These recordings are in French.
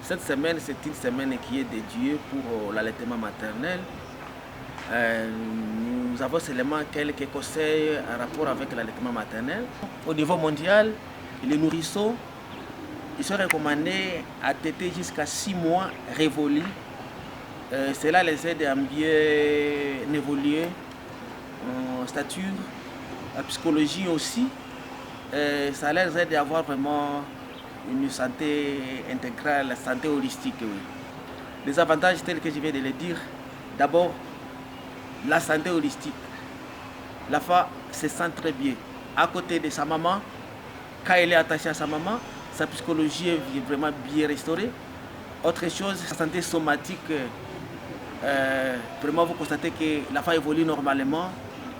Cette semaine, c'est une semaine qui est dédiée pour l'allaitement maternel. Nous avons seulement quelques conseils en rapport avec l'allaitement maternel. Au niveau mondial, les nourrissons, ils sont recommandés à téter jusqu'à 6 mois révolus. Cela les aide à bien évoluer en stature, en psychologie aussi. Ça les aide à avoir vraiment une santé intégrale, la santé holistique. Oui. Les avantages tels que je viens de le dire, d'abord, la santé holistique. La femme se sent très bien à côté de sa maman. Quand elle est attachée à sa maman, sa psychologie est vraiment bien restaurée. Autre chose, la santé somatique, vraiment vous constatez que la femme évolue normalement.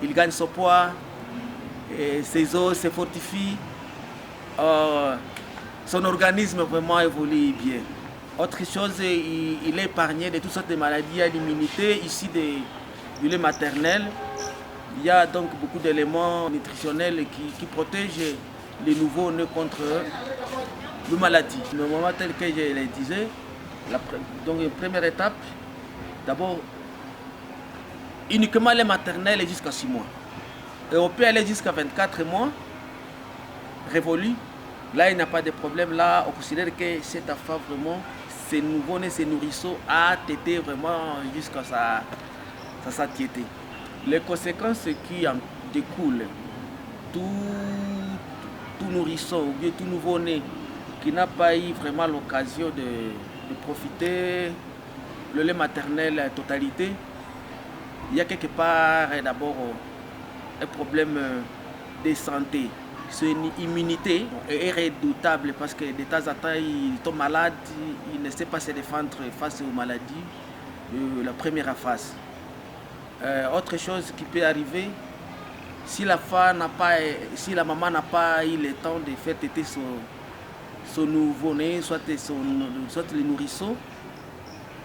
Il gagne son poids, ses os se fortifient. Son organisme vraiment évolue bien. Autre chose, il est épargné de toutes sortes de maladies. Il y a l'immunité ici du lait maternel. Il y a donc beaucoup d'éléments nutritionnels qui protègent les nouveaux-nés contre les maladies. Normalement, tel que je le disais, donc une première étape, d'abord, uniquement les maternelles jusqu'à 6 mois. Et on peut aller jusqu'à 24 mois, révolu. Là, il n'y a pas de problème. Là, on considère que cette femme, vraiment, ces nouveaux-nés, ces nourrissons, a tété vraiment jusqu'à sa satiété. Les conséquences qui en découlent, tout nourrisson ou bien tout nouveau-né qui n'a pas eu vraiment l'occasion de profiter le lait maternel en totalité, il y a quelque part d'abord un problème de santé. Son immunité est redoutable parce que de temps en temps, il tombe malade, il ne sait pas se défendre face aux maladies de la première phase. Autre chose qui peut arriver, si la maman n'a pas eu le temps de faire téter son nouveau-né, soit les nourrissons,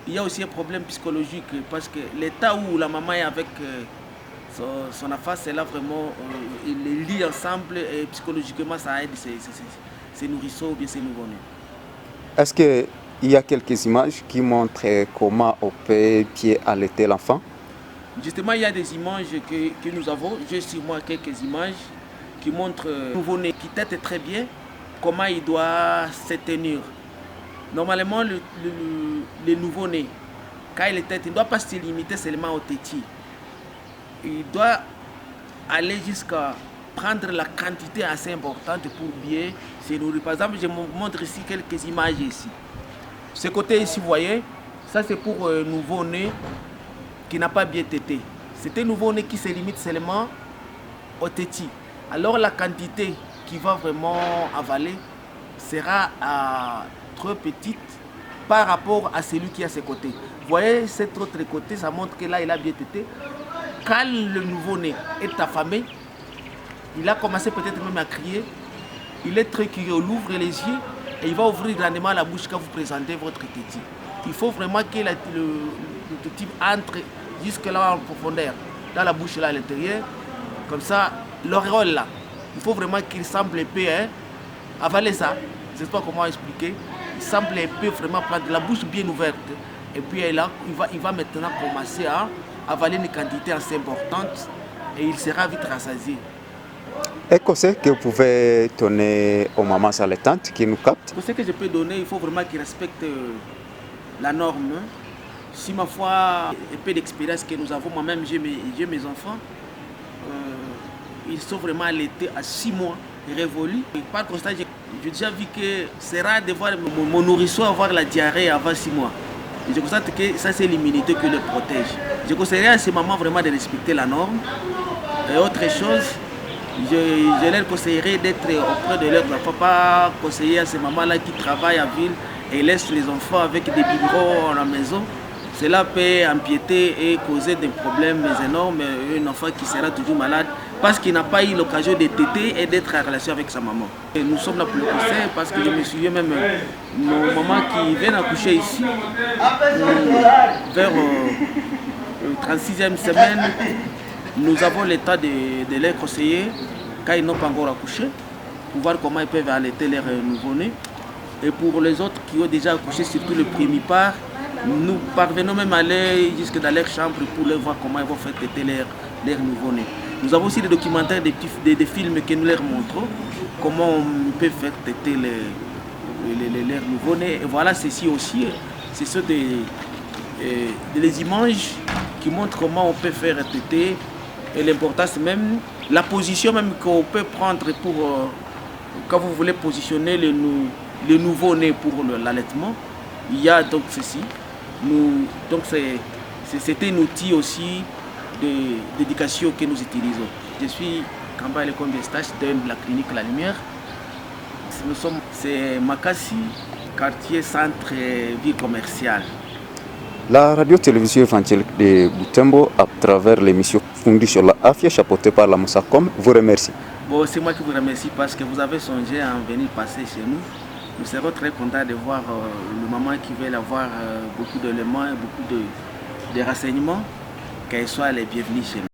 il y a aussi un problème psychologique parce que l'état où la maman est avec son affaire, c'est là vraiment, ils les lient ensemble et psychologiquement ça aide ces nourrissons ou bien ces nouveau-nés. Est-ce qu'il y a quelques images qui montrent comment on peut bien allaiter l'enfant? Justement, il y a des images que nous avons. J'ai sur moi quelques images qui montrent le nouveau-né qui tète très bien comment il doit se tenir. Normalement, le nouveau-né, quand il tète, il ne doit pas se limiter seulement au tétis. Il doit aller jusqu'à prendre la quantité assez importante pour bien se nourrir. Par exemple, je vous montre ici quelques images ici. Ce côté ici, vous voyez, ça c'est pour un nouveau-né qui n'a pas bien tété. C'est un nouveau-né qui se limite seulement au tétis. Alors la quantité qu'il va vraiment avaler sera trop petite par rapport à celui qui est à ses côtés. Vous voyez, cet autre côté, ça montre que là, il a bien tété. Quand le nouveau-né est affamé, il a commencé peut-être même à crier. Il est très curieux, il ouvre les yeux et il va ouvrir grandement la bouche quand vous présentez votre tétis. Il faut vraiment que le tétis entre jusque là en profondeur, dans la bouche là à l'intérieur. Comme ça, l'auréole là, il faut vraiment qu'il semble épais, avaler ça. Je ne sais pas comment expliquer. Il semble épais, vraiment prendre la bouche bien ouverte. Et puis là, il va maintenant commencer à avaler une quantité assez importante et il sera vite rassasié. Et conseil que vous pouvez donner aux mamans allaitantes qui nous captent? Le conseil que je peux donner, il faut vraiment qu'ils respectent la norme. Si ma foi, un peu d'expérience que nous avons, moi-même j'ai mes enfants, ils sont vraiment allaités à 6 mois révolus. Par constat, j'ai déjà vu que c'est rare de voir mon nourrisson avoir la diarrhée avant 6 mois. Et je constate que ça c'est l'immunité qui le protège. Je conseillerais à ces mamans vraiment de respecter la norme. Et autre chose, je leur conseillerais d'être auprès de leur papa, conseiller à ces mamans-là qui travaillent en ville et laissent les enfants avec des biberons à la maison. Cela peut empiéter et causer des problèmes énormes. Un enfant qui sera toujours malade parce qu'il n'a pas eu l'occasion de téter et d'être en relation avec sa maman. Et nous sommes là pour le conseil parce que je me souviens même nos mamans qui viennent accoucher ici vers 36e semaine. Nous avons le temps de les conseiller quand ils n'ont pas encore accouché pour voir comment ils peuvent allaiter leur nouveau-né. Et pour les autres qui ont déjà accouché, surtout le premier part, nous parvenons même à aller jusque dans leur chambre pour leur voir comment ils vont faire téter leur nouveau-né. Nous avons aussi des documentaires, des films que nous leur montrons, comment on peut faire téter leur nouveau-né. Et voilà, ceci aussi, ce sont des images qui montrent comment on peut faire téter et l'importance même, la position même qu'on peut prendre pour, quand vous voulez positionner le nouveau-né pour l'allaitement. Il y a donc ceci. Donc c'est un outil aussi d'éducation que nous utilisons. Je suis Kamba Lekombi Estache de la clinique La Lumière. C'est Makassi, quartier centre ville commerciale. La radio-télévision évangélique de Butembo, à travers l'émission fondue sur la AFIA, chapeautée par la Moussacom, vous remercie. Bon, c'est moi qui vous remercie parce que vous avez songé à venir passer chez nous. Nous serons très contents de voir le maman qui veut avoir beaucoup d'éléments et beaucoup de renseignements, qu'elle soit les bienvenus chez nous.